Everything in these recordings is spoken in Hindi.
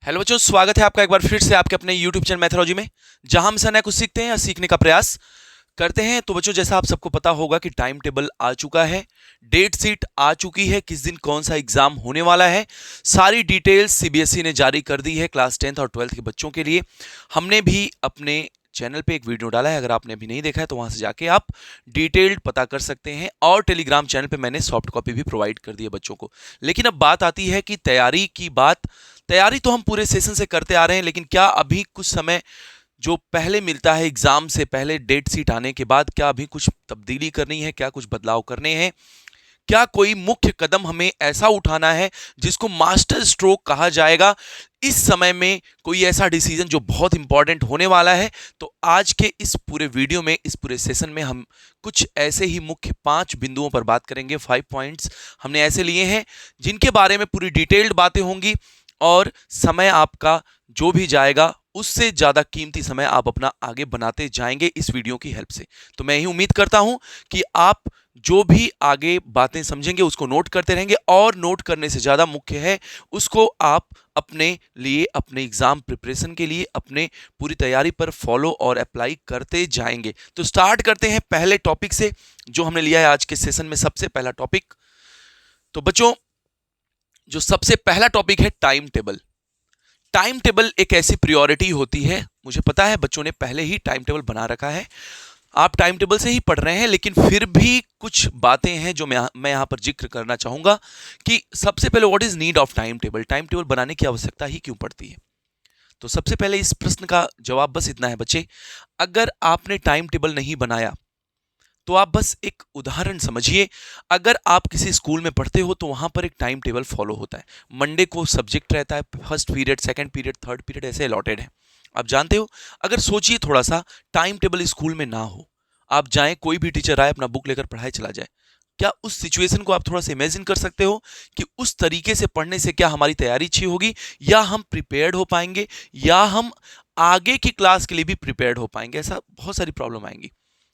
हेलो बच्चों, स्वागत है आपका एक बार फिर से आपके अपने YouTube चैनल मैथोलॉजी में, जहां हम नया कुछ सीखते हैं या सीखने का प्रयास करते हैं। तो बच्चों, जैसा आप सबको पता होगा कि टाइम टेबल आ चुका है, डेट शीट आ चुकी है, किस दिन कौन सा एग्जाम होने वाला है, सारी डिटेल्स सीबीएसई ने जारी कर दी है क्लास 10th और 12th के बच्चों के लिए। हमने भी अपने चैनल पे एक वीडियो डाला है, अगर आपने अभी नहीं देखा है तो वहां से जाके आप डिटेल्ड पता कर सकते हैं, और टेलीग्राम चैनल पे मैंने सॉफ्ट कॉपी भी प्रोवाइड कर दी है बच्चों को। लेकिन अब बात आती है कि तैयारी की बात। तैयारी तो हम पूरे सेशन से करते आ रहे हैं, लेकिन क्या अभी कुछ समय जो पहले मिलता है एग्जाम से पहले डेट शीट आने के बाद, क्या अभी कुछ तब्दीली करनी है, क्या कुछ बदलाव करने हैं, क्या कोई मुख्य कदम हमें ऐसा उठाना है जिसको मास्टर स्ट्रोक कहा जाएगा इस समय में, कोई ऐसा डिसीजन जो बहुत इंपॉर्टेंट होने वाला है। तो आज के इस पूरे वीडियो में, इस पूरे सेशन में हम कुछ ऐसे ही मुख्य 5 बिंदुओं पर बात करेंगे। 5 पॉइंट्स हमने ऐसे लिए हैं जिनके बारे में पूरी डिटेल्ड बातें होंगी, और समय आपका जो भी जाएगा उससे ज्यादा कीमती समय आप अपना आगे बनाते जाएंगे इस वीडियो की हेल्प से। तो मैं ही उम्मीद करता हूं कि आप जो भी आगे बातें समझेंगे उसको नोट करते रहेंगे, और नोट करने से ज्यादा मुख्य है उसको आप अपने लिए, अपने एग्जाम प्रिपरेशन के लिए, अपने पूरी तैयारी पर फॉलो और अप्लाई करते जाएंगे। तो स्टार्ट करते हैं पहले टॉपिक से जो हमने लिया है आज के सेशन में, सबसे पहला टॉपिक। तो बच्चों, जो सबसे पहला टॉपिक है टाइम टेबल। टाइम टेबल एक ऐसी प्रायोरिटी होती है, मुझे पता है बच्चों ने पहले ही टाइम टेबल बना रखा है, आप टाइम टेबल से ही पढ़ रहे हैं, लेकिन फिर भी कुछ बातें हैं जो मैं यहां पर जिक्र करना चाहूंगा कि सबसे पहले what is need of time table. Time table बनाने की आवश्यकता ही क्यों पड़ती है? तो सबसे पहले इस प्रश्न का जवाब बस इतना है बच्चे, अगर आपने टाइम टेबल नहीं बनाया तो आप बस एक उदाहरण समझिए। अगर आप किसी स्कूल में पढ़ते हो तो वहां पर एक टाइम टेबल फॉलो होता है। मंडे को सब्जेक्ट रहता है, first period, second period, third period ऐसे अलॉटेड है, आप जानते हो। अगर सोचिए थोड़ा सा, टाइम टेबल स्कूल में ना हो, आप जाएं, कोई भी टीचर आए अपना बुक लेकर पढ़ाए चला जाए, क्या उस सिचुएशन को आप थोड़ा सा इमेजिन कर सकते हो कि उस तरीके से पढ़ने से क्या हमारी तैयारी अच्छी होगी, या हम प्रिपेयर्ड हो पाएंगे, या हम आगे की क्लास के लिए भी प्रिपेयर्ड हो पाएंगे? ऐसा बहुत सारी प्रॉब्लम आएंगी।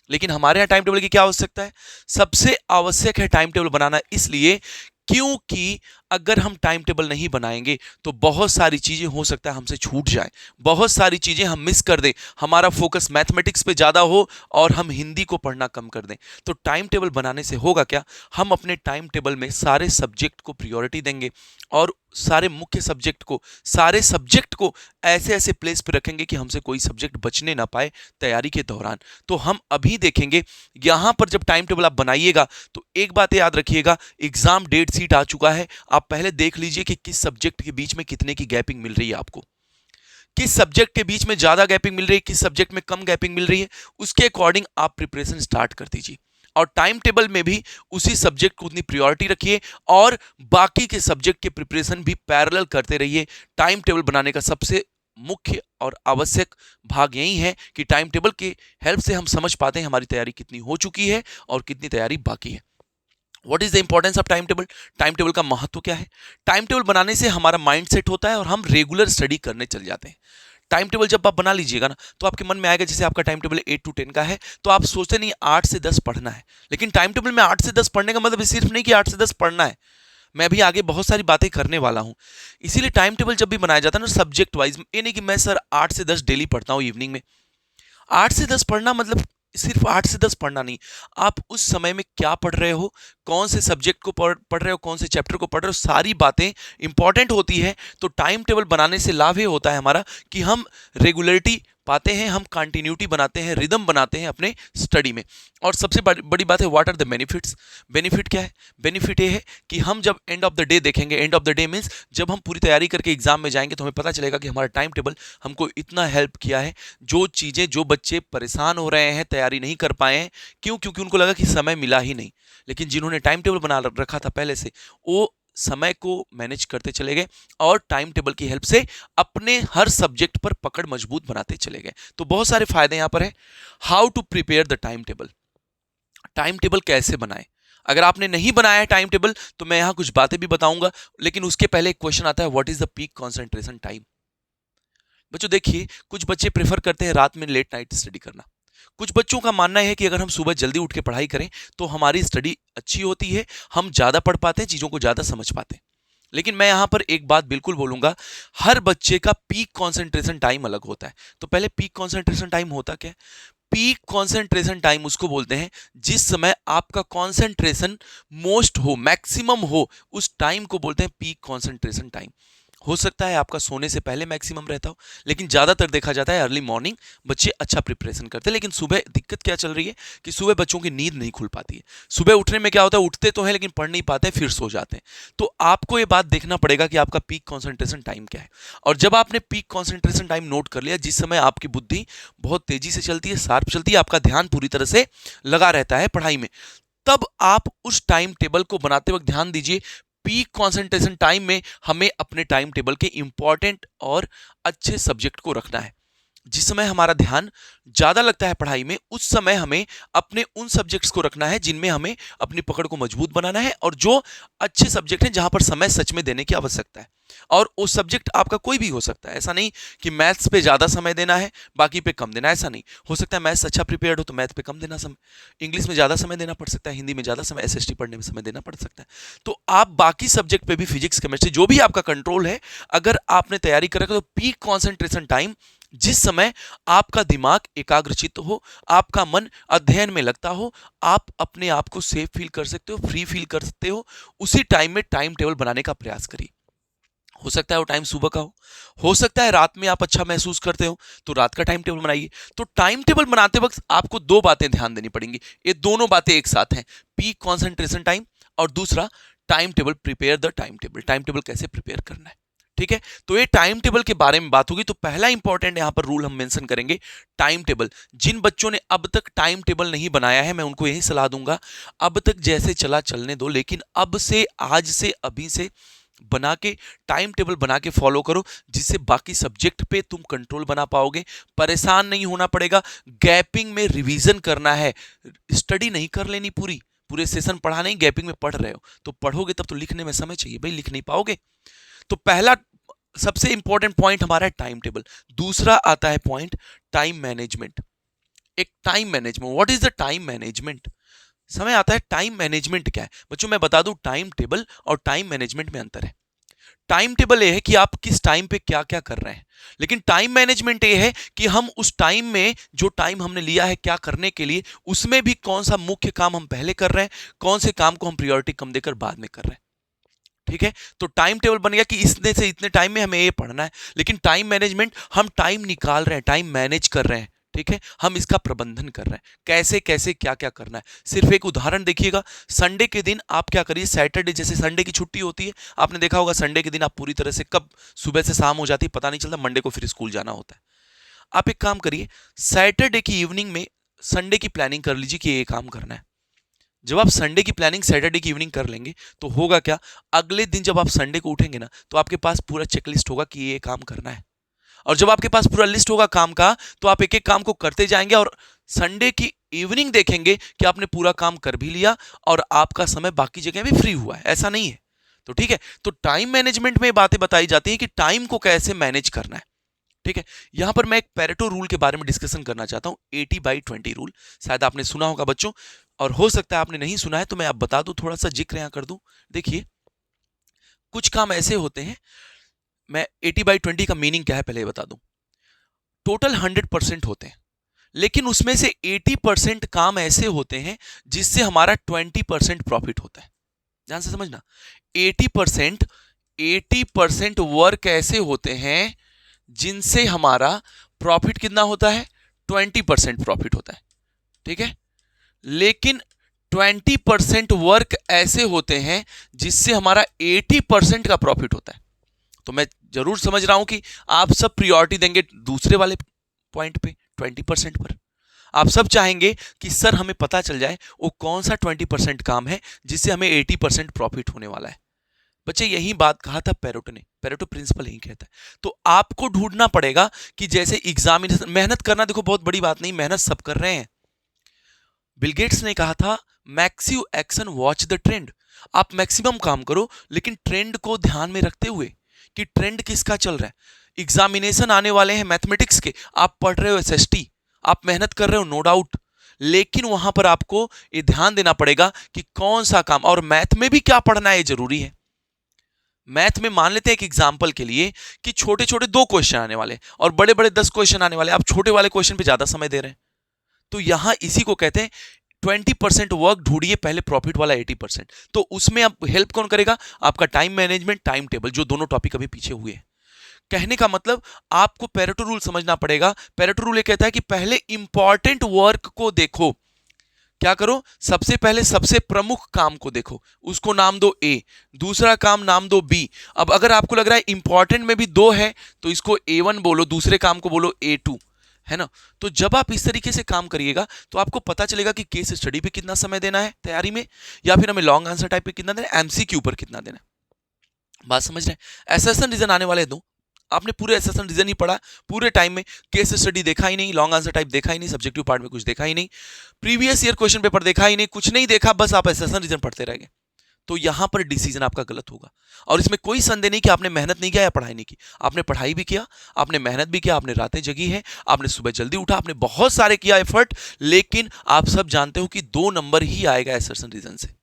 लेकिन हमारे यहाँ टाइम टेबल की क्या आवश्यकता है? सबसे आवश्यक है टाइम टेबल बनाना, इसलिए क्योंकि अगर हम टाइम टेबल नहीं बनाएंगे तो बहुत सारी चीजें हो सकता है हमसे छूट जाए, बहुत सारी चीजें हम मिस कर दें, हमारा फोकस मैथमेटिक्स पे ज्यादा हो और हम हिंदी को पढ़ना कम कर दें। तो टाइम टेबल बनाने से होगा क्या, हम अपने टाइम टेबल में सारे सब्जेक्ट को प्रायोरिटी देंगे, और सारे मुख्य सब्जेक्ट को, सारे सब्जेक्ट को ऐसे ऐसे प्लेस पे रखेंगे कि हमसे कोई सब्जेक्ट बचने ना पाए तैयारी के दौरान। तो हम अभी देखेंगे यहां पर, जब टाइम टेबल आप बनाइएगा तो एक बात याद रखिएगा, एग्जाम डेट शीट आ चुका है, आप पहले देख लीजिए कि किस सब्जेक्ट के बीच में कितने की गैपिंग मिल रही है आपको, किस सब्जेक्ट के बीच में ज्यादा गैपिंग मिल रही है, किस सब्जेक्ट में कम गैपिंग मिल रही है, उसके अकॉर्डिंग आप प्रिपरेशन स्टार्ट कर दीजिए। और टाइम टेबल में भी उसी सब्जेक्ट को उतनी प्रायोरिटी रखिए, और बाकी के सब्जेक्ट के प्रिपरेशन भी पैरेलल करते रहिए। टाइम टेबल बनाने का सबसे मुख्य और आवश्यक भाग यही है कि टाइम टेबल के हेल्प से हम समझ पाते हैं हमारी तैयारी कितनी हो चुकी है और कितनी तैयारी बाकी है। What is the importance of time table? Time table का महत्व क्या है? टाइम टेबल बनाने से हमारा माइंड सेट होता है और हम रेगुलर स्टडी करने चल जाते हैं। टाइम टेबल जब आप बना लीजिएगा ना, तो आपके मन में आएगा, जैसे आपका टाइम टेबल 8 to 10 का है, तो आप सोचते नहीं 8 से 10 पढ़ना है। लेकिन टाइम टेबल में 8 से 10 पढ़ने का मतलब सिर्फ नहीं कि 8 से 10 पढ़ना है, मैं भी आगे बहुत सारी बातें करने वाला हूं। इसीलिए टाइम टेबल जब भी बनाया जाता है ना सब्जेक्ट वाइज, ये नहीं कि मैं सर 8 से 10 डेली पढ़ता हूं इवनिंग में। 8 से 10 पढ़ना मतलब सिर्फ 8 से 10 पढ़ना नहीं, आप उस समय में क्या पढ़ रहे हो, कौन से सब्जेक्ट को पढ़ रहे हो, कौन से चैप्टर को पढ़ रहे हो, सारी बातें इंपॉर्टेंट होती है। तो टाइम टेबल बनाने से लाभ ये होता है हमारा कि हम रेगुलरिटी पाते हैं, हम कंटिन्यूटी बनाते हैं, रिदम बनाते हैं अपने स्टडी में। और सबसे बड़ी बात है, what are the benefits? Benefit क्या है? बेनिफिट ये है कि हम जब एंड ऑफ द डे देखेंगे, end of the day means जब हम पूरी तैयारी करके एग्जाम में जाएंगे, तो हमें पता चलेगा कि हमारा टाइम टेबल हमको इतना हेल्प किया है। जो चीज़ें, जो बच्चे परेशान हो रहे हैं, तैयारी नहीं कर पाए हैं, क्यों? क्योंकि उनको लगा कि समय मिला ही नहीं। लेकिन जिन्होंने टाइम टेबल बना रखा था पहले से, वो समय को मैनेज करते चले गए और टाइम टेबल की हेल्प से अपने हर सब्जेक्ट पर पकड़ मजबूत बनाते चले गए। तो बहुत सारे फायदे यहां पर है। How to prepare the time table? Time table कैसे बनाएं? अगर आपने नहीं बनाया है टाइम टेबल तो मैं यहां कुछ बातें भी बताऊंगा, लेकिन उसके पहले एक क्वेश्चन आता है, what is the peak concentration time? बच्चों देखिए, कुछ बच्चे प्रेफर करते हैं रात में लेट नाइट स्टडी करना। कुछ बच्चों का मानना है कि अगर हम सुबह जल्दी उठ के पढ़ाई करें तो हमारी स्टडी अच्छी होती है, हम ज्यादा पढ़ पाते हैं, चीजों को ज्यादा समझ पाते हैं। लेकिन मैं यहां पर एक बात बिल्कुल बोलूंगा, हर बच्चे का पीक कंसंट्रेशन टाइम अलग होता है। तो पहले पीक कंसंट्रेशन टाइम होता क्या है? पीक कंसंट्रेशन टाइम उसको बोलते हैं जिस समय आपका कंसंट्रेशन मोस्ट हो, मैक्सिमम हो, उस टाइम को बोलते हैं पीक कंसंट्रेशन टाइम। हो सकता है आपका सोने से पहले मैक्सिमम रहता हो, लेकिन ज्यादातर देखा जाता है अर्ली मॉर्निंग बच्चे अच्छा प्रिपरेशन करते हैं। लेकिन सुबह दिक्कत क्या चल रही है कि सुबह बच्चों की नींद नहीं खुल पाती है। सुबह उठने में क्या होता है, उठते तो हैं लेकिन पढ़ नहीं पाते, फिर सो जाते हैं। तो आपको ये बात देखना पड़ेगा कि आपका पीक कॉन्सेंट्रेशन टाइम क्या है। और जब आपने पीक कॉन्सेंट्रेशन टाइम नोट कर लिया, जिस समय आपकी बुद्धि बहुत तेजी से चलती है, शार्प चलती है, आपका ध्यान पूरी तरह से लगा रहता है पढ़ाई में, तब आप उस टाइम टेबल को बनाते वक्त ध्यान दीजिए, पीक कंसंट्रेशन टाइम में हमें अपने टाइम टेबल के इंपॉर्टेंट और अच्छे सब्जेक्ट को रखना है। जिस समय हमारा ध्यान ज्यादा लगता है पढ़ाई में, उस समय हमें अपने उन सब्जेक्ट्स को रखना है जिनमें हमें अपनी पकड़ को मजबूत बनाना है, और जो अच्छे सब्जेक्ट हैं जहां पर समय सच में देने की आवश्यकता है। और वो सब्जेक्ट आपका कोई भी हो सकता है, ऐसा नहीं कि मैथ्स पे ज्यादा समय देना है बाकी पे कम देना है, ऐसा नहीं हो सकता है। मैथ्स अच्छा प्रिपेयर्ड हो तो मैथ पे कम देना समय, इंग्लिश में ज्यादा समय देना पड़ सकता है, हिंदी में ज्यादा समय, एसएसटी पढ़ने में समय देना पड़ सकता है। तो आप बाकी सब्जेक्ट पे भी, फिजिक्स केमिस्ट्री जो भी आपका कंट्रोल है, अगर आपने तैयारी कर रखा तो पीक कॉन्सेंट्रेशन टाइम, जिस समय आपका दिमाग एकाग्रचित्त हो, आपका मन अध्ययन में लगता हो, आप अपने आप को सेफ फील कर सकते हो, फ्री फील कर सकते हो, उसी टाइम में टाइम टेबल बनाने का प्रयास करिए। हो सकता है वो टाइम सुबह का हो सकता है रात में आप अच्छा महसूस करते हो तो रात का टाइम टेबल बनाइए। तो टाइम टेबल बनाते वक्त आपको दो बातें ध्यान देनी पड़ेंगी, ये दोनों बातें एक साथ हैं, पीक कॉन्सेंट्रेशन टाइम और दूसरा time table, prepare the time table, time table कैसे प्रिपेयर करना है। ठीक है, तो ये टाइम टेबल के बारे में बात होगी। तो पहला इंपॉर्टेंट यहां पर रूल हम मेंशन करेंगे, टाइम टेबल। जिन बच्चों ने अब तक टाइम टेबल नहीं बनाया है, मैं उनको यही सलाह दूंगा, अब तक जैसे चला चलने दो, लेकिन अब से, आज से, अभी से बना के, टाइम टेबल बना के फॉलो करो, जिससे बाकी सब्जेक्ट पे तुम कंट्रोल बना पाओगे, परेशान नहीं होना पड़ेगा। गैपिंग में रिवीजन करना है, स्टडी नहीं कर लेनी पूरी, पूरे सेशन पढ़ा नहीं, गैपिंग में पढ़ रहे हो तो पढ़ोगे तब तो लिखने में समय चाहिए भाई, लिख नहीं पाओगे। तो पहला सबसे इंपॉर्टेंट पॉइंट हमारा है टाइम टेबल। दूसरा आता है पॉइंट टाइम मैनेजमेंट। एक time management, what is the time management? समय आता है टाइम मैनेजमेंट क्या है। बच्चों मैं बता दूं, टाइम टेबल और टाइम मैनेजमेंट में अंतर है। टाइम टेबल ये है कि आप किस टाइम पे क्या क्या कर रहे हैं, लेकिन टाइम मैनेजमेंट ये है कि हम उस टाइम में जो टाइम हमने लिया है क्या करने के लिए, उसमें भी कौन सा मुख्य काम हम पहले कर रहे हैं, कौन से काम को हम प्रायोरिटी कम देकर बाद में कर रहे हैं। ठीक है, तो टाइम टेबल बन गया कि इतने से इतने टाइम में हमें ये पढ़ना है, लेकिन टाइम मैनेजमेंट, हम टाइम निकाल रहे हैं, टाइम मैनेज कर रहे हैं। ठीक है, हम इसका प्रबंधन कर रहे हैं, कैसे कैसे क्या क्या करना है। सिर्फ एक उदाहरण देखिएगा, संडे के दिन आप क्या करिए, सैटरडे जैसे संडे की छुट्टी होती है, आपने देखा होगा संडे के दिन आप पूरी तरह से, कब सुबह से शाम हो जाती है पता नहीं चलता, मंडे को फिर स्कूल जाना होता है। आप एक काम करिए, सैटरडे की इवनिंग में संडे की प्लानिंग कर लीजिए कि ये काम करना है। जब आप संडे की प्लानिंग सैटरडे की इवनिंग कर लेंगे तो होगा क्या, अगले दिन जब आप संडे को उठेंगे ना, तो आपके पास पूरा चेकलिस्ट होगा कि ये काम करना है। और जब आपके पास पूरा लिस्ट होगा काम का, तो आप एक एक काम को करते जाएंगे, और संडे की इवनिंग देखेंगे कि आपने पूरा काम कर भी लिया और आपका समय बाकी जगह भी फ्री हुआ है, ऐसा नहीं है। तो ठीक है, तो टाइम मैनेजमेंट में बातें बताई जाती हैं कि टाइम को कैसे मैनेज करना है। ठीक है, यहां पर मैं एक पेरेटो रूल के बारे में डिस्कशन करना चाहता हूं, 80/20 रूल। शायद आपने सुना होगा बच्चों, और हो सकता है आपने नहीं सुना है, तो मैं अब बता दूं, थोड़ा सा जिक्र यहां कर दूं। देखिए, कुछ काम ऐसे होते हैं, मैं 80/20 का मीनिंग क्या है पहले बता दूं। टोटल 100% होते हैं, लेकिन उसमें से 80% काम ऐसे होते हैं जिससे हमारा 20% प्रॉफिट होता है। ध्यान से समझना, 80% 80% वर्क ऐसे होते हैं जिनसे हमारा प्रॉफिट कितना होता है, 20% प्रॉफिट होता है। ठीक है, लेकिन 20% वर्क ऐसे होते हैं जिससे हमारा 80% का प्रॉफिट होता है। तो मैं जरूर समझ रहा हूं कि आप सब प्रियोरिटी देंगे दूसरे वाले पॉइंट पे, 20% पर। आप सब चाहेंगे कि सर हमें पता चल जाए वो कौन सा 20% काम है जिससे हमें 80% प्रॉफिट होने वाला है। बच्चे यही बात कहा था पेरेटो ने, पेरेटो प्रिंसिपल यही कहता है। तो आपको ढूंढना पड़ेगा कि जैसे एग्जामिनेशन, मेहनत करना देखो बहुत बड़ी बात नहीं, मेहनत सब कर रहे हैं। बिल गेट्स ने कहा था, मैक्सिव एक्शन वॉच द ट्रेंड। आप मैक्सिमम काम करो लेकिन ट्रेंड को ध्यान में रखते हुए कि ट्रेंड किसका चल रहा है। एग्जामिनेशन आने वाले हैं मैथमेटिक्स के, आप पढ़ रहे हो एसएसटी, आप मेहनत कर रहे हो नो डाउट, लेकिन वहां पर आपको ये ध्यान देना पड़ेगा कि कौन सा काम, और मैथ में भी क्या पढ़ना है जरूरी है। मैथ में मान लेते हैं एक एग्जाम्पल के लिए कि छोटे छोटे 2 क्वेश्चन आने वाले और बड़े बड़े 10 क्वेश्चन आने वाले, आप छोटे वाले क्वेश्चन पे ज्यादा समय दे रहे हैं। तो यहां इसी को कहते हैं 20% वर्क ढूंढिए, पहले प्रॉफिट वाला 80%। तो उसमें अब हेल्प कौन करेगा? आपका टाइम मैनेजमेंट, टाइम टेबल, जो दोनों टॉपिक अभी पीछे हुए हैं। कहने का मतलब आपको पेरेटो रूल समझना पड़ेगा। पेरेटो रूल ये कहता है कि पहले इंपॉर्टेंट वर्क को देखो। क्या करो? सबसे पहले सबसे प्रमुख काम को देखो, उसको नाम दो ए, दूसरा काम नाम दो बी। अब अगर आपको लग रहा है इंपॉर्टेंट में भी 2 है तो इसको A1 बोलो, दूसरे काम को बोलो A2, है ना? तो जब आप इस तरीके से काम करिएगा तो आपको पता चलेगा कि केस स्टडी पे कितना समय देना है तैयारी में, या फिर हमें लॉन्ग आंसर टाइप पे कितना देना है, एमसीक्यू पर कितना देना है। बात समझ रहे हैं? एसेशन रीजन आने वाले दो, आपने पूरे एसेशन रीजन ही पढ़ा पूरे टाइम में, केस स्टडी देखा ही नहीं, लॉन्ग आंसर टाइप देखा ही नहीं, सब्जेक्टिव पार्ट में कुछ देखा ही नहीं, प्रीवियस ईयर क्वेश्चन पेपर देखा ही नहीं, कुछ नहीं देखा, बस आप एसेशन रीजन पढ़ते रह गए। तो यहां पर डिसीजन आपका गलत होगा। और इसमें कोई संदेह नहीं कि आपने मेहनत नहीं किया या पढ़ाई नहीं की। आपने पढ़ाई भी किया, आपने मेहनत भी किया, आपने रातें जगी है, आपने सुबह जल्दी उठा, आपने बहुत सारे किया एफर्ट, लेकिन आप सब जानते हो कि 2 नंबर ही आएगा एसेशन रीजन से।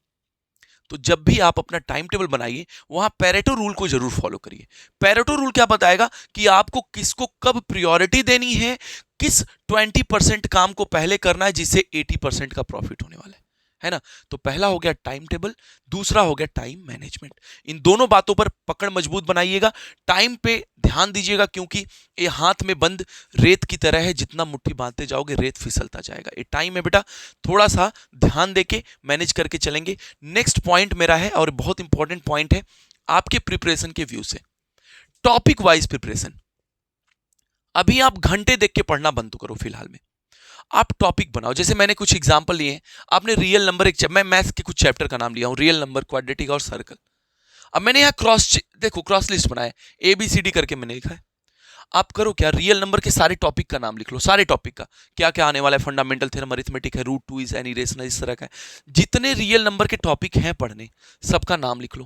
तो जब भी आप अपना टाइम टेबल बनाइए वहां पेरेटो रूल को जरूर फॉलो करिए। पेरेटो रूल क्या बताएगा कि आपको किसको कब प्रायोरिटी देनी है, किस 20% काम को पहले करना है जिससे 80% का प्रॉफिट होने वाला है ना? तो पहला हो गया टाइम टेबल, दूसरा हो गया टाइम मैनेजमेंट। इन दोनों बातों पर पकड़ मजबूत बनाइएगा, टाइम पे ध्यान दीजिएगा, क्योंकि ये हाथ में बंद रेत की तरह है, जितना मुट्ठी बांधते जाओगे रेत फिसलता जाएगा। ये टाइम है बेटा, थोड़ा सा ध्यान देके मैनेज करके चलेंगे। नेक्स्ट पॉइंट मेरा है और बहुत इंपॉर्टेंट पॉइंट है आपके प्रिपरेशन के व्यू से, टॉपिक वाइज प्रिपरेशन। अभी आप घंटे देख के पढ़ना बंद करो, फिलहाल में आप टॉपिक बनाओ। जैसे मैंने कुछ एग्जांपल लिए हैं, आपने रियल नंबर, मैं मैथ्स के कुछ चैप्टर का नाम लिया हूं, रियल नंबर, क्वाड्रेटिक और सर्कल। अब मैंने यहाँ क्रॉस लिस्ट बनाया, ABCD करके मैंने लिखा है। आप करो क्या, रियल नंबर के सारे टॉपिक का नाम लिख लो, सारे टॉपिक का क्या क्या आने वाला है, फंडामेंटल थ्योरम, अरिथमेटिक है, रूट 2 इज एनी रेशनल, इस तरह का है। जितने रियल नंबर के टॉपिक हैं पढ़ने, सबका नाम लिख लो,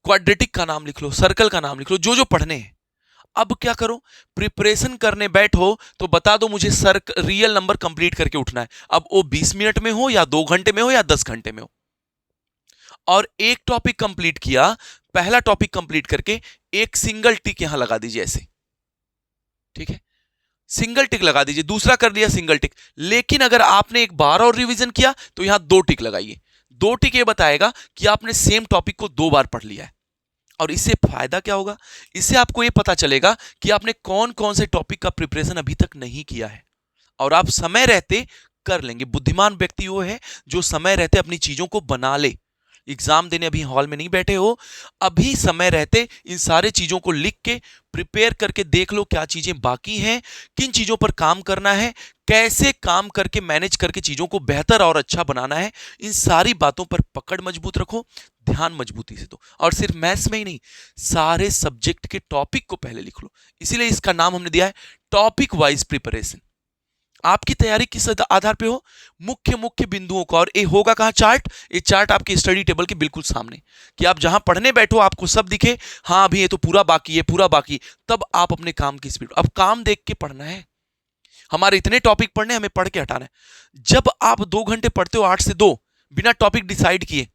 क्वाड्रेटिक का नाम लिख लो, सर्कल का नाम लिख लो, जो जो पढ़ने हैं। अब क्या करो, प्रिपरेशन करने बैठो तो बता दो मुझे रियल नंबर कंप्लीट करके उठना है। अब वो 20 मिनट में हो या 2 घंटे में हो या 10 घंटे में हो, और एक टॉपिक कंप्लीट किया, पहला टॉपिक कंप्लीट करके एक सिंगल टिक यहां लगा दीजिए ऐसे, ठीक है? सिंगल टिक लगा दीजिए, दूसरा कर लिया सिंगल टिक। लेकिन अगर आपने एक बार और रिवीजन किया तो यहां 2 टिक लगाइए। 2 टिक ये बताएगा कि आपने सेम टॉपिक को 2 बार पढ़ लिया है। और इससे फायदा क्या होगा? इससे आपको यह पता चलेगा कि आपने कौन कौन से टॉपिक का प्रिपरेशन अभी तक नहीं किया है, और आप समय रहते कर लेंगे। बुद्धिमान व्यक्ति वो है जो समय रहते अपनी चीजों को बना ले। एग्जाम देने अभी हॉल में नहीं बैठे हो, अभी समय रहते इन सारे चीजों को लिख के प्रिपेयर करके देख लो क्या चीजें बाकी हैं, किन चीजों पर काम करना है, कैसे काम करके मैनेज करके चीजों को बेहतर और अच्छा बनाना है। इन सारी बातों पर पकड़ मजबूत रखो, ध्यान मजबूती से दो। और सिर्फ मैथ्स में ही नहीं, सारे सब्जेक्ट के टॉपिक को पहले लिख लो। इसीलिए इसका नाम हमने दिया है टॉपिक वाइज प्रिपरेशन। आपकी तैयारी किस आधार पे हो? मुख्य मुख्य बिंदुओं का। और ये होगा कहां? चार्ट। ये चार्ट आपके स्टडी टेबल के बिल्कुल सामने, कि आप जहां पढ़ने बैठो आपको सब दिखे, हाँ अभी ये तो पूरा बाकी है, पूरा बाकी। तब आप अपने काम की स्पीड, अब काम देख के पढ़ना है। हमारे इतने टॉपिक पढ़ने, हमें पढ़ के हटाना है। जब आप 2 घंटे पढ़ते हो 8 से 2 बिना टॉपिक डिसाइड किए,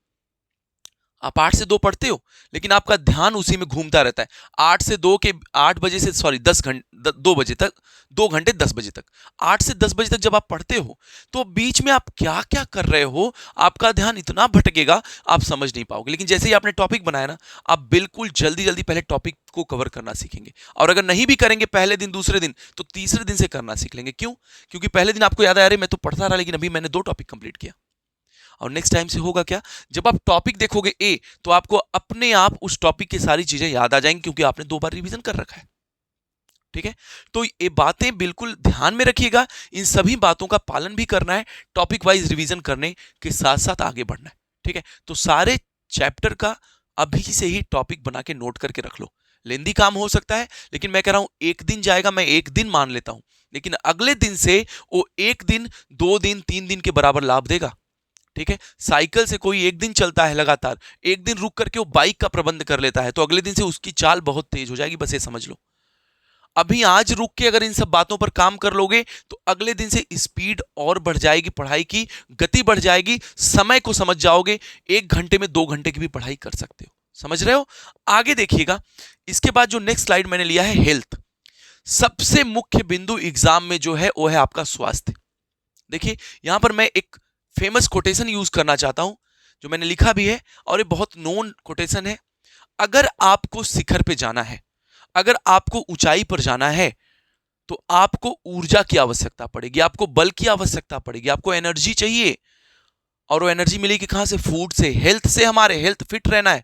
आप 8 से 2 पढ़ते हो लेकिन आपका ध्यान उसी में घूमता रहता है। 8 से 2 के 8 बजे से 10 घंटे 2 बजे तक, 2 घंटे 10 बजे तक, 8 से 10 बजे तक जब आप पढ़ते हो तो बीच में आप क्या क्या कर रहे हो, आपका ध्यान इतना भटकेगा आप समझ नहीं पाओगे। लेकिन जैसे ही आपने टॉपिक बनाया ना, आप बिल्कुल जल्दी जल्दी पहले टॉपिक को कवर करना सीखेंगे। और अगर नहीं भी करेंगे पहले दिन दूसरे दिन, तो तीसरे दिन से करना सीख लेंगे। क्यों? क्योंकि पहले दिन आपको याद आया, अरे मैं तो पढ़ता रहा लेकिन अभी मैंने 2 टॉपिक कंप्लीट किया। और नेक्स्ट टाइम से होगा क्या, जब आप टॉपिक देखोगे ए, तो आपको अपने आप उस टॉपिक की सारी चीजें याद आ जाएंगी, क्योंकि आपने 2 बार रिवीजन कर रखा है। ठीक है? तो ये बातें बिल्कुल ध्यान में रखिएगा, इन सभी बातों का पालन भी करना है, टॉपिक वाइज रिवीजन करने के साथ साथ आगे बढ़ना है। ठीक है? तो सारे चैप्टर का अभी से ही टॉपिक बना के नोट करके रख लो। लेंदी काम हो सकता है, लेकिन मैं कह रहा हूं एक दिन जाएगा, मैं एक दिन मान लेता हूं, लेकिन अगले दिन से वो एक दिन 2 दिन 3 दिन के बराबर लाभ देगा। ठीक है? साइकिल से कोई एक दिन चलता है लगातार, एक दिन रुक करके वो बाइक का प्रबंध कर लेता है, तो अगले दिन से उसकी चाल बहुत तेज हो जाएगी, बस ये समझ लो। अभी आज रुक के अगर इन सब बातों पर काम कर लोगे तो अगले दिन से स्पीड और बढ़ जाएगी, पढ़ाई की गति बढ़ जाएगी, समय को समझ जाओगे, 1 घंटे में 2 घंटे की भी पढ़ाई कर सकते हो। समझ रहे हो? आगे देखिएगा, इसके बाद जो नेक्स्ट स्लाइड मैंने लिया है हेल्थ। सबसे मुख्य बिंदु एग्जाम में जो है वो है आपका स्वास्थ्य। देखिए यहां पर मैं एक फेमस कोटेशन यूज करना चाहता हूं जो मैंने लिखा भी है और ये बहुत नोन कोटेशन है। अगर आपको शिखर पे जाना है, अगर आपको ऊंचाई पर जाना है, तो आपको ऊर्जा की आवश्यकता पड़ेगी, आपको बल की आवश्यकता पड़ेगी, आपको एनर्जी चाहिए। और वो एनर्जी मिलेगी कहां से? फूड से, हेल्थ से। हमारे हेल्थ फिट रहना है।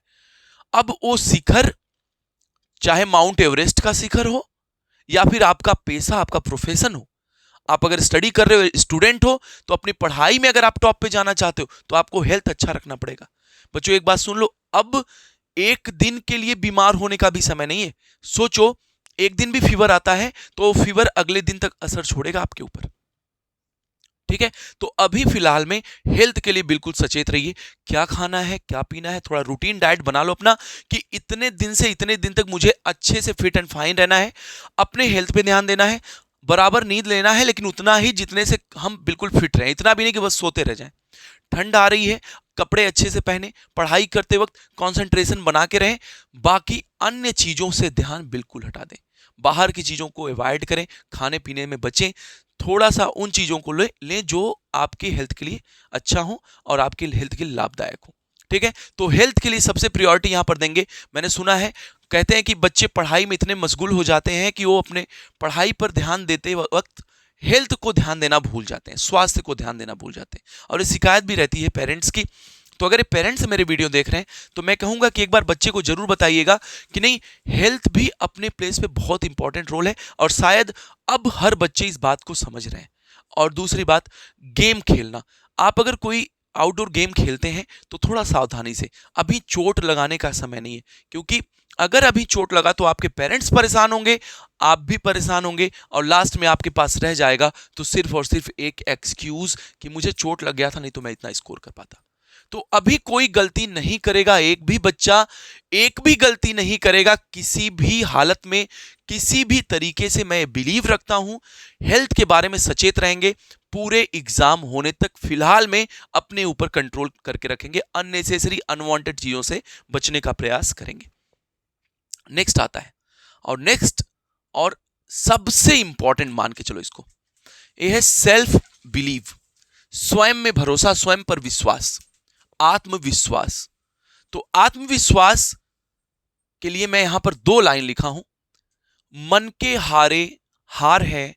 अब वो शिखर चाहे माउंट एवरेस्ट का शिखर हो या फिर आपका पेशा, आपका प्रोफेशन हो, आप अगर स्टडी कर रहे हो, स्टूडेंट हो, तो अपनी पढ़ाई में अगर आप टॉप पे जाना चाहते हो तो आपको हेल्थ अच्छा रखना पड़ेगा। बच्चों एक बात सुन लो, अब एक दिन के लिए बीमार होने का भी समय नहीं है। सोचो एक दिन भी फीवर आता है तो फीवर अगले दिन तक असर छोड़ेगा आपके ऊपर। ठीक है, तो अभी फिलहाल में हेल्थ के लिए बिल्कुल सचेत रहिए। क्या खाना है, क्या पीना है, थोड़ा रूटीन डाइट बना लो अपना कि इतने दिन से इतने दिन तक मुझे अच्छे से फिट एंड फाइन रहना है, अपने हेल्थ पे ध्यान देना है, बराबर नींद लेना है, लेकिन उतना ही जितने से हम बिल्कुल फिट रहें। इतना भी नहीं कि बस सोते रह जाएं। ठंड आ रही है, कपड़े अच्छे से पहने, पढ़ाई करते वक्त कंसंट्रेशन बना के रहें, बाकी अन्य चीजों से ध्यान बिल्कुल हटा दें। बाहर की चीजों को अवॉइड करें, खाने पीने में बचें, थोड़ा सा उन चीजों को लें जो आपकी हेल्थ के लिए अच्छा हो और आपकी हेल्थ के लिए लाभदायक हो। ठीक है, तो हेल्थ के लिए सबसे प्रायोरिटी यहां पर देंगे। मैंने सुना है, कहते हैं कि बच्चे पढ़ाई में इतने मशगूल हो जाते हैं कि वो अपने पढ़ाई पर ध्यान देते वक्त हेल्थ को ध्यान देना भूल जाते हैं, स्वास्थ्य को ध्यान देना भूल जाते हैं। और ये शिकायत भी रहती है पेरेंट्स की। तो अगर ये पेरेंट्स मेरे वीडियो देख रहे हैं तो मैं कहूंगा कि एक बार बच्चे को जरूर बताइएगा कि नहीं, हेल्थ भी अपने प्लेस पे बहुत इंपॉर्टेंट रोल है। और शायद अब हर बच्चे इस बात को समझ रहे हैं। और दूसरी बात, गेम खेलना। आप अगर कोई आउटडोर गेम खेलते हैं तो थोड़ा सावधानी से, अभी चोट लगाने का समय नहीं है। क्योंकि अगर अभी चोट लगा तो आपके पेरेंट्स परेशान होंगे, आप भी परेशान होंगे, और लास्ट में आपके पास रह जाएगा तो सिर्फ और सिर्फ एक एक्सक्यूज कि मुझे चोट लग गया था, नहीं तो मैं इतना स्कोर कर पाता। तो अभी कोई गलती नहीं करेगा, एक भी बच्चा एक भी गलती नहीं करेगा किसी भी हालत में, किसी भी तरीके से। मैं बिलीव रखता हूं हेल्थ के बारे में सचेत रहेंगे, पूरे एग्जाम होने तक फिलहाल में अपने ऊपर कंट्रोल करके रखेंगे, अननेसेसरी अनवांटेड चीजों से बचने का प्रयास करेंगे। नेक्स्ट आता है, और नेक्स्ट और सबसे इंपॉर्टेंट मान के चलो इसको, यह है सेल्फ बिलीव, स्वयं में भरोसा, स्वयं पर विश्वास, आत्मविश्वास। तो आत्मविश्वास के लिए मैं यहां पर 2 लाइन लिखा हूं। मन के हारे हार है,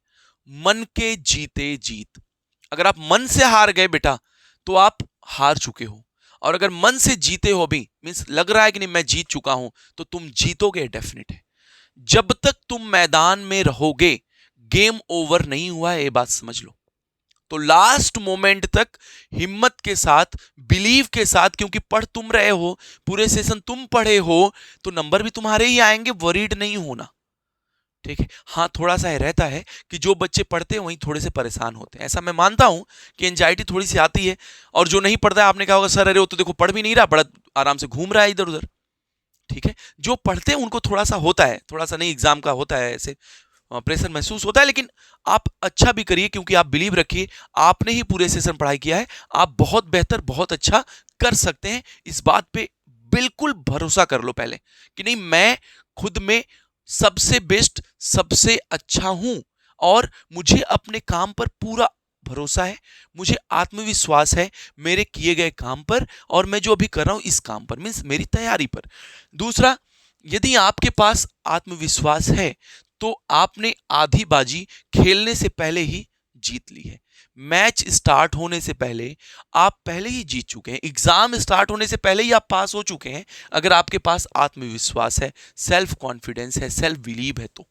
मन के जीते जीत। अगर आप मन से हार गए बेटा तो आप हार चुके हो, और अगर मन से जीते हो भी, मींस लग रहा है कि नहीं मैं जीत चुका हूं, तो तुम जीतोगे, डेफिनेट है। जब तक तुम मैदान में रहोगे गेम ओवर नहीं हुआ है, ये बात समझ लो। तो लास्ट मोमेंट तक हिम्मत के साथ, बिलीव के साथ, क्योंकि पढ़ तुम रहे हो, पूरे सेशन तुम पढ़े हो, तो नंबर भी तुम्हारे ही आएंगे, वरीड नहीं होना। ठीक है, हाँ थोड़ा सा रहता है कि जो बच्चे पढ़ते हैं वहीं थोड़े से परेशान होते हैं, ऐसा मैं मानता हूं कि एंजाइटी थोड़ी सी आती है। और जो नहीं पढ़ता है, आपने कहा होगा सर अरे वो तो देखो पढ़ भी नहीं रहा, बड़ा आराम से घूम रहा है इधर उधर। ठीक है, जो पढ़ते हैं उनको थोड़ा सा होता है, थोड़ा सा नहीं, एग्जाम का होता है, ऐसे प्रेशर महसूस होता है। लेकिन आप अच्छा भी करिए, क्योंकि आप बिलीव रखिए, आपने ही पूरे सेशन पढ़ाई किया है, आप बहुत बेहतर, बहुत अच्छा कर सकते हैं। इस बात पे बिल्कुल भरोसा कर लो पहले कि नहीं, मैं खुद में सबसे बेस्ट, सबसे अच्छा हूं, और मुझे अपने काम पर पूरा भरोसा है, मुझे आत्मविश्वास है मेरे किए गए काम पर, और मैं जो अभी कर रहा हूं इस काम पर, मीन्स मेरी तैयारी पर। दूसरा, यदि आपके पास आत्मविश्वास है तो आपने आधी बाजी खेलने से पहले ही जीत ली है। मैच स्टार्ट होने से पहले आप पहले ही जीत चुके हैं, एग्जाम स्टार्ट होने से पहले ही आप पास हो चुके हैं, अगर आपके पास आत्मविश्वास है, सेल्फ कॉन्फिडेंस है, सेल्फ बिलीव है तो।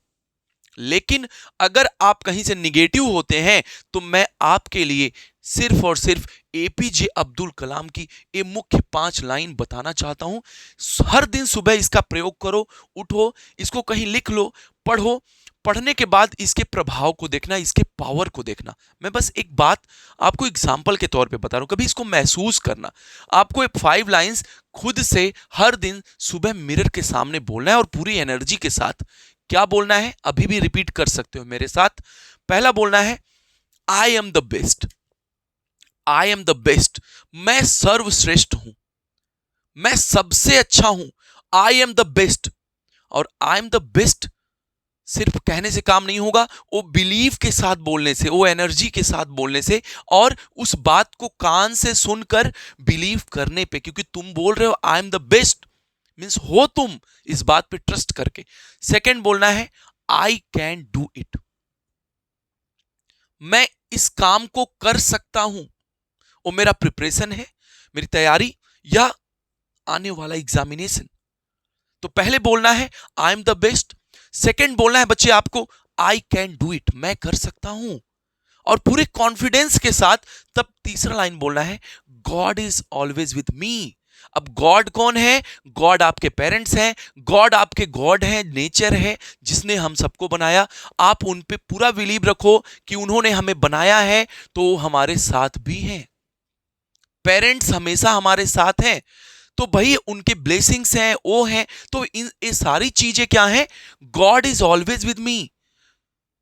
लेकिन अगर आप कहीं से निगेटिव होते हैं तो मैं आपके लिए सिर्फ और सिर्फ एपीजे अब्दुल कलाम की ये मुख्य 5 लाइन बताना चाहता हूं। हर दिन सुबह इसका प्रयोग करो, उठो, इसको कहीं लिख लो, पढ़ो, पढ़ने के बाद इसके प्रभाव को देखना, इसके पावर को देखना। मैं बस एक बात आपको एग्जाम्पल के तौर पे बता रहा हूं, कभी इसको महसूस करना। आपको 5 लाइंस खुद से हर दिन सुबह मिरर के सामने बोलना है, और पूरी एनर्जी के साथ। क्या बोलना है, अभी भी रिपीट कर सकते हो मेरे साथ। पहला बोलना है, I am the best, I am the best, मैं सर्वश्रेष्ठ हूं, मैं सबसे अच्छा हूं, आई एम द बेस्ट। और आई एम द बेस्ट सिर्फ कहने से काम नहीं होगा, वो बिलीव के साथ बोलने से, वो एनर्जी के साथ बोलने से, और उस बात को कान से सुनकर बिलीव करने पे, क्योंकि तुम बोल रहे हो I am the best, means हो तुम इस बात पे ट्रस्ट करके। सेकंड बोलना है आई कैन डू इट, मैं इस काम को कर सकता हूं। वो मेरा प्रिपरेशन है, मेरी तैयारी, या आने वाला एग्जामिनेशन। तो पहले बोलना है I am the best, second बोलना है बच्चे आपको आई कैन डू इट, मैं कर सकता हूं, और पूरे कॉन्फिडेंस के साथ। तब तीसरा लाइन बोलना है God is always with me. अब गॉड कौन है? गॉड आपके पेरेंट्स हैं, गॉड आपके गॉड हैं, नेचर है जिसने हम सबको बनाया। आप उन पे पूरा बिलीव रखो कि उन्होंने हमें बनाया है तो हमारे साथ भी हैं। पेरेंट्स हमेशा हमारे साथ हैं, तो भाई उनके ब्लेसिंग्स हैं, वो हैं। तो ये सारी चीजें क्या हैं? God is always with me.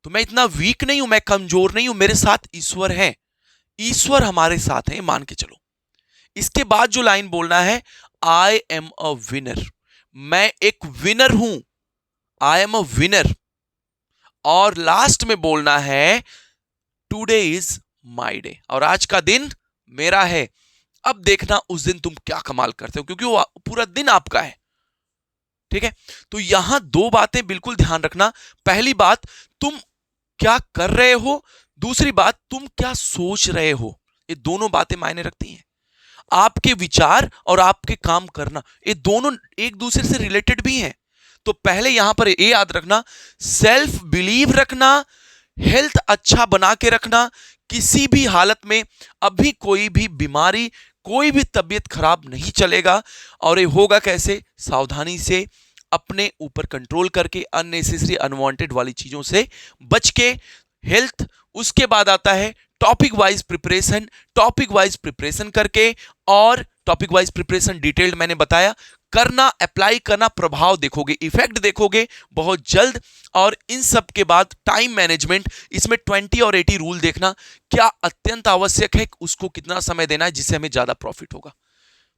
तो मैं इतना वीक नहीं हूं, मैं कमजोर नहीं हूं, मेरे साथ ईश्वर है, ईश्वर हमारे साथ है, मान के चलो। इसके बाद जो लाइन बोलना है आई एम अ विनर, मैं एक विनर हूं, आई एम अ विनर। और लास्ट में बोलना है टुडे इज माई डे, और आज का दिन मेरा है। अब देखना उस दिन तुम क्या कमाल करते हो, क्योंकि वो पूरा दिन आपका है। ठीक है, तो यहां दो बातें बिल्कुल ध्यान रखना। पहली बात, तुम क्या कर रहे हो, दूसरी बात तुम क्या सोच रहे हो। ये दोनों बातें मायने रखती हैं। आपके विचार और आपके काम करना, ये दोनों एक दूसरे से रिलेटेड भी हैं। तो पहले यहां पर ये याद रखना, सेल्फ बिलीव रखना, हेल्थ अच्छा बना के रखना। किसी भी हालत में अभी कोई भी बीमारी, कोई भी तबीयत खराब नहीं चलेगा। और ये होगा कैसे? सावधानी से, अपने ऊपर कंट्रोल करके, अननेसेसरी अनवांटेड वाली चीजों से बच के। हेल्थ, उसके बाद आता है topic wise preparation, topic wise preparation करके, और टॉपिक वाइज प्रिपरेशन डिटेल्ड मैंने बताया, करना, अप्लाई करना, प्रभाव देखोगे, इफेक्ट देखोगे बहुत जल्द। और इन सब के बाद टाइम मैनेजमेंट, इसमें 20 और 80 रूल देखना, क्या अत्यंत आवश्यक है, उसको कितना समय देना है जिससे हमें ज्यादा प्रॉफिट होगा।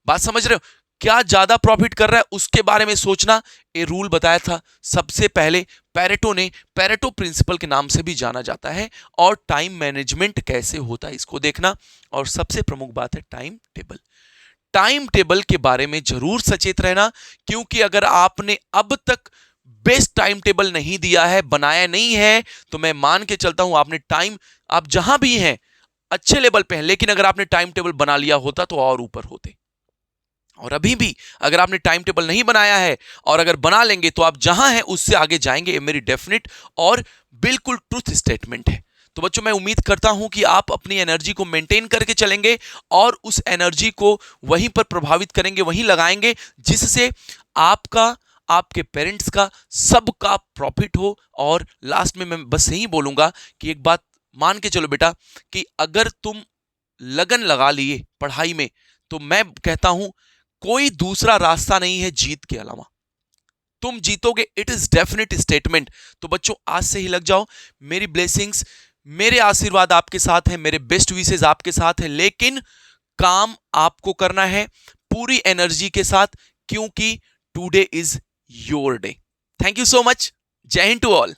बात समझ रहे हो? क्या ज्यादा प्रॉफिट कर रहा है उसके बारे में सोचना। ये रूल बताया था सबसे पहले पैरेटो ने, पैरेटो प्रिंसिपल के नाम से भी जाना जाता है। और टाइम मैनेजमेंट कैसे होता है इसको देखना। और सबसे प्रमुख बात है टाइम टेबल। टाइम टेबल के बारे में जरूर सचेत रहना, क्योंकि अगर आपने अब तक बेस्ट टाइम टेबल नहीं दिया है, बनाया नहीं है, तो मैं मान के चलता हूं आपने टाइम, आप जहां भी हैं अच्छे लेवल पे हैं, लेकिन अगर आपने टाइम टेबल बना लिया होता तो और ऊपर होते। और अभी भी अगर आपने टाइम टेबल नहीं बनाया है, और अगर बना लेंगे तो आप जहां हैं उससे आगे जाएंगे। ये मेरी डेफिनेट और बिल्कुल ट्रुथ स्टेटमेंट है। तो बच्चों, मैं उम्मीद करता हूं कि आप अपनी एनर्जी को मेंटेन करके चलेंगे और उस एनर्जी को वहीं पर प्रभावित करेंगे, वहीं लगाएंगे, जिससे आपका, आपके पेरेंट्स का, सबका प्रॉफिट हो। और लास्ट में मैं बस यही बोलूंगा कि एक बात मान के चलो बेटा, कि अगर तुम लगन लगा लिए पढ़ाई में, तो मैं कहता हूं कोई दूसरा रास्ता नहीं है जीत के अलावा। तुम जीतोगे, इट इज डेफिनेट स्टेटमेंट। तो बच्चों, आज से ही लग जाओ। मेरी ब्लेसिंग्स, मेरे आशीर्वाद आपके साथ हैं, मेरे बेस्ट विशेस आपके साथ हैं, लेकिन काम आपको करना है पूरी एनर्जी के साथ, क्योंकि today is your day. Thank you so much. जय हिंद टू ऑल।